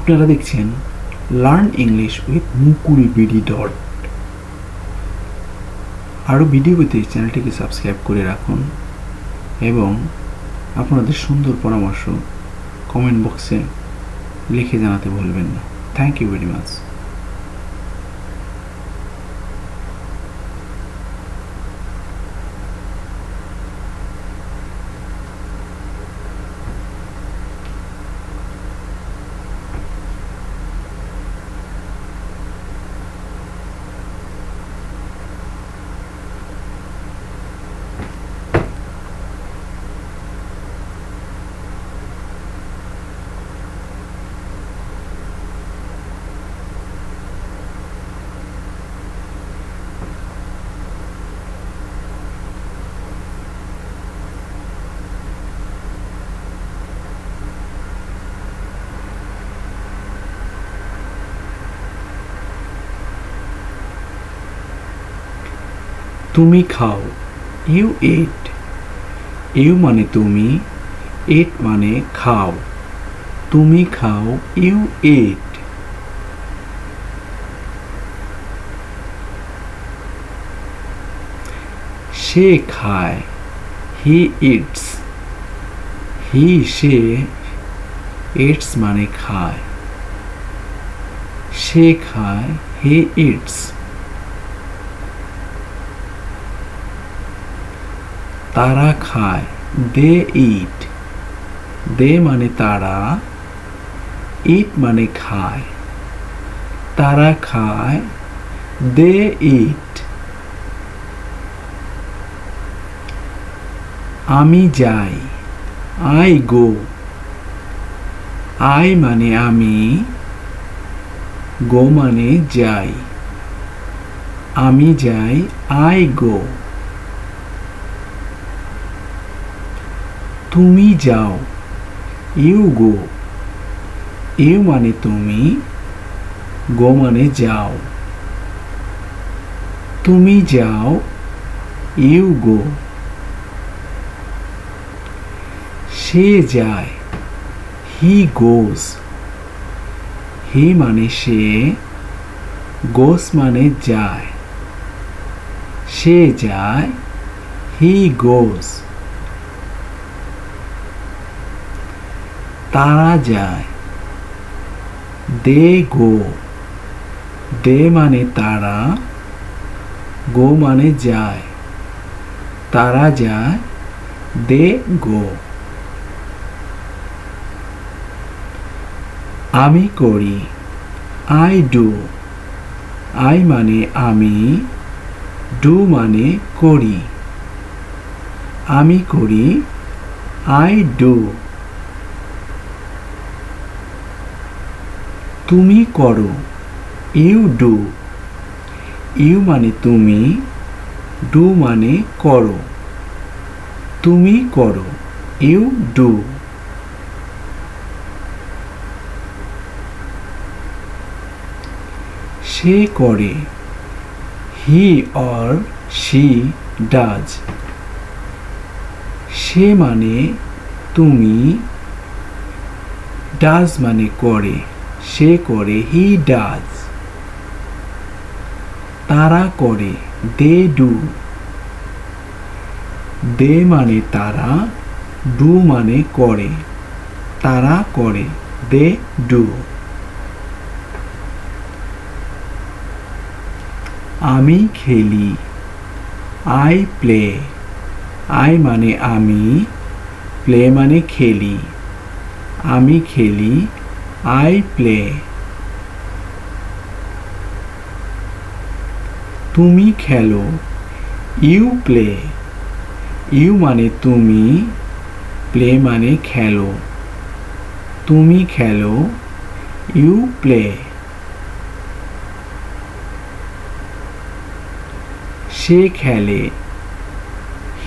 আপনারা দেখছেন learn English with Mukul BD dot. আরও ভিডিও পেতে চ্যানেলটিকে সাবস্ক্রাইব করে রাখুন এবং আপনাদের সুন্দর পরামর্শ কমেন্ট বক্সে লিখে জানাতে ভুলবেন না। Thank you very much. তুমি খাও, ইউ ইট। ইউ মানে তুমি, ইট মানে খাও। তুমি খাও, ইউ ইট। সে খায়, he eats. He say, it's মানে খায়। সে খায়, হি ইটস। তারা খায়, দে ইট। দে মানে তারা, ইট মানে খায়। তারা খায়, দে ইট। আমি যাই, আই গো। আই মানে আমি, গো মানে যাই। আমি যাই, আই গো। তুমি যাও, ইউ গো। ইউ মানে তুমি, গো মানে যাও। তুমি যাও, ইউ গো। সে যায়, হি গোস। হি মানে সে, গোস মানে যায়। সে যায়, হি গোস। তারা যায়, দে গো। দে মানে তারা, গো মানে যায়। তারা যায়, দে গো। আমি করি, আই ডু। আই মানে আমি, ডু মানে করি। আমি করি, আই ডু। তুমি করো, ইউ ডু। ইউ মানে তুমি, ডু মানে করো। তুমি করো, ইউ ডু। সে করে, হি অর শি ডাজ। সে মানে তুমি, ডাজ মানে করে। সে করে, হি ডাজ। তারা করে, দে ডু। দে মানে তারা, ডু মানে করে। তারা করে, দে ডু। আমি খেলি, আই প্লে। আই মানে আমি, প্লে মানে খেলি। আমি খেলি, আই প্লে। তুমি খেলো, ইউ প্লে। ইউ মানে তুমি, প্লে মানে খেলো। তুমি খেলো, ইউ প্লে। সে খেলে,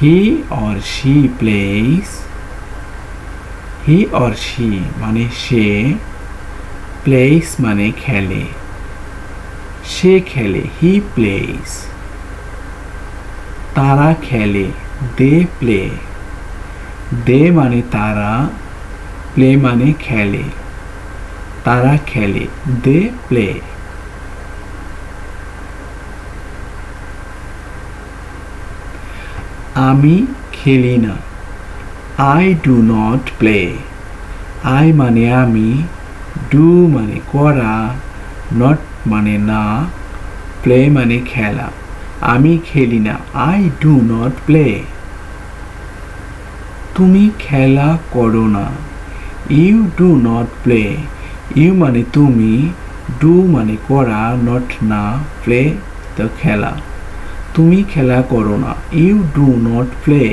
he or she plays. He or she মানে সে, প্লেস মানে খেলে। সে খেলে, হি প্লেস। তারা খেলে, দে প্লে। দে মানে তারা, প্লে মানে খেলে। তারা খেলে, দে প্লে। আমি খেলি না, I do not play. I মানে আমি, ডু মানে করা, নট মানে না, প্লে মানে খেলা। আমি খেলি না, আই ডু নট প্লে। তুমি খেলা করো না, you do not play. You মানে তুমি, ডু মানে করা, নট না, প্লে তো খেলা। তুমি খেলা করো না, ইউ ডু নট প্লে।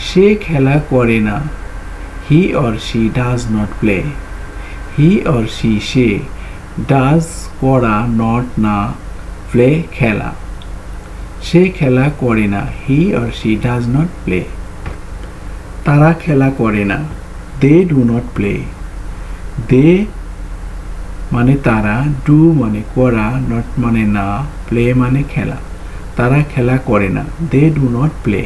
সে খেলা করে না, হি or she does not play. He or she say, does করা, নট না, প্লে খেলা। সে খেলা করে না, হি or she does not play. তারা খেলা করে না, দে ডু নট প্লে। দে মানে তারা, ডু মানে করা, নট মানে না, প্লে মানে খেলা। তারা খেলা করে না, they do not play.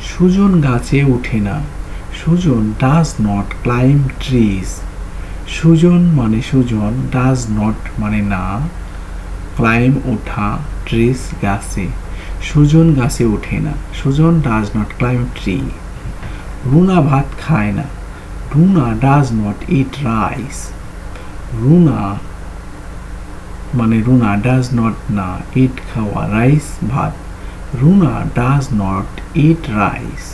Sujan গাছে ওঠে না, Sujan does not climb trees. Sujan মানে সুজন, ডাজ নট মানে না, ক্লাইম্ব ওঠা, ট্রিজ গাছে। সুজন গাছে ওঠে না, Sujan does not climb tree. Runa ভাত খায় না, Runa does not eat rice. Runa মানে রুনা ডাজ নট না, ইট খাওয়া, রাইস ভাত। Runa does not eat rice.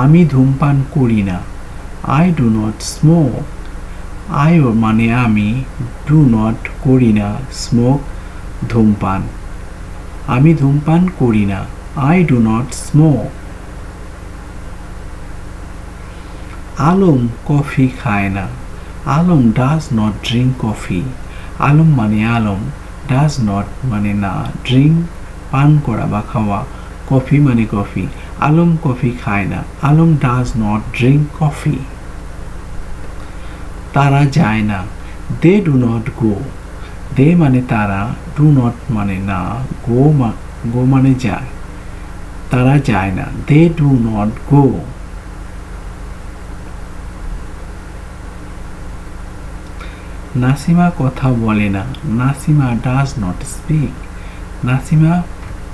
আমি ধূমপান করি না, I do not smoke. I মানে আমি, ডু নট করি না, স্মোক ধূমপান। আমি ধূমপান করি না, I do not smoke. Alam coffee খায় না, Alam does not drink coffee. Alam মানে আলম, ডাজ নট মানে না, ড্রিঙ্ক পান করা বা খাওয়া, কফি মানে কফি। আলম কফি খায় না, Alam does not drink coffee. তারা যায় না, দে ডু নট গো। দে মানে তারা, ডু নট মানে না, গো মানে যায়। তারা যায় না, they do not go. Nasima কথা বলে না, Nasima does not speak. Nasima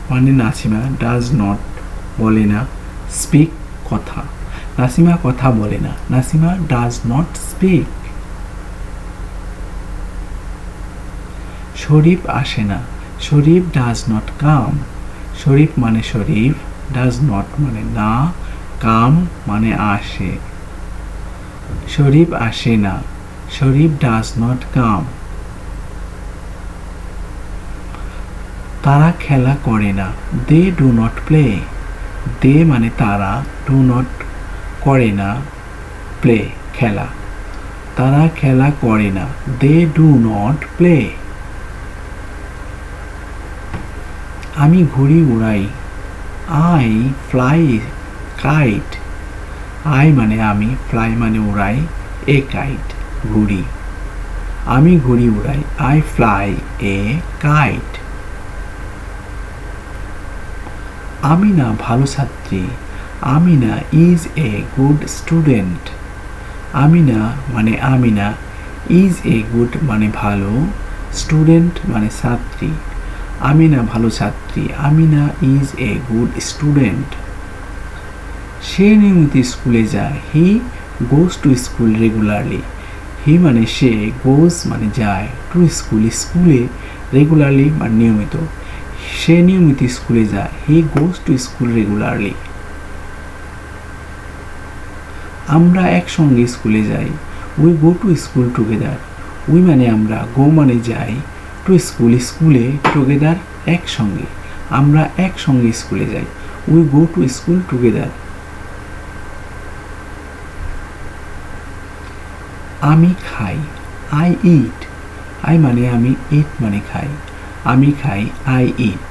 মানে নাসিমা, ডাজ নট বলে না, স্পিক কথা। নাসিমা কথা বলে না, নাসিমা ডাজ নট স্পিক। শরীফ আসে না, শরীফ ডাজ নট কাম। শরীফ মানে শরীফ, ডাজ নট মানে না, কাম মানে আসে। শরীফ আসে না, শরীফ ডাজ নট কাম। তারা খেলা করে না, দে ডু নট প্লে। দে মানে তারা, ডু নট করে না, প্লে খেলা। তারা খেলা করে না, দে ডু নট প্লে। আমি ঘুড়ি উড়াই, আই ফ্লাই কাইট। আই মানে আমি, ফ্লাই মানে উড়াই, এ কাইট ঘুড়ি। আমি ঘুড়ি উড়াই, I fly a kite. Amina ভালো ছাত্রী, Amina is a good student. Amina মানে আমিনা, ইজ এ গুড মানে ভালো, স্টুডেন্ট মানে ছাত্রী। আমিনা ভালো ছাত্রী, Amina is a good student. সে নিয়মিত স্কুলে যায়, he goes to school regularly. He মানে সে, গোজ মানে যায়, টু স্কুল স্কুলে, রেগুলারলি মানে নিয়মিত। সে নিয়মিত স্কুলে যায়, he goes to school regularly. আমরা একসঙ্গে স্কুলে যাই, we go to school together. We মানে আমরা, গো মানে যাই, টু স্কুল স্কুলে, টুগেদার একসঙ্গে। আমরা একসঙ্গে স্কুলে যাই, we go to school together. আমি খাই, আই ইট। আই মানে আমি, ইট মানে খাই। আমি খাই, আই ইট।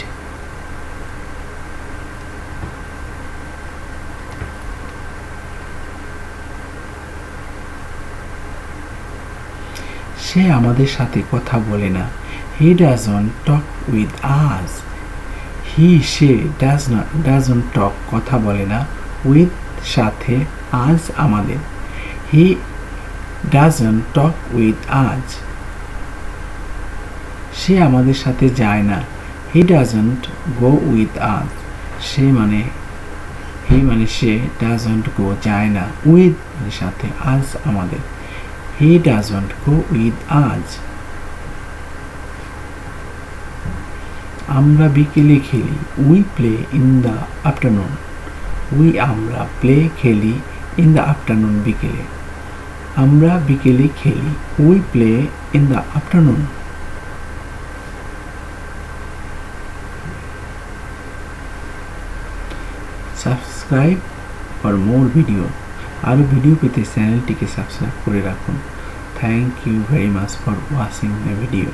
সে আমাদের সাথে কথা বলে না, he doesn't talk with us. He সে ডাজন্ট টক কথা বলে না, উইথ সাথে, আজ আমাদের। হি ডাজন্ট টক উইথ আজ, সে আমাদের সাথে যায় না। হি ডাজন্ট গো উইথ আজ, সে মানে সে, ডাজন্ট গো যায় না, উইথ মানে সাথে, আজ আমাদের। হি ডাজন্ট গো উইথ আজ। আমরা বিকেলে খেলি, we play in the afternoon. আমরা প্লে খেলি, ইন দ্য আফটারনুন বিকেলে। আমরা বিকেলে খেলি, we play in the afternoon. Subscribe for more video, আরও ভিডিও পেতে চ্যানেলটিকে সাবস্ক্রাইব করে রাখুন। Thank you very much for watching the video.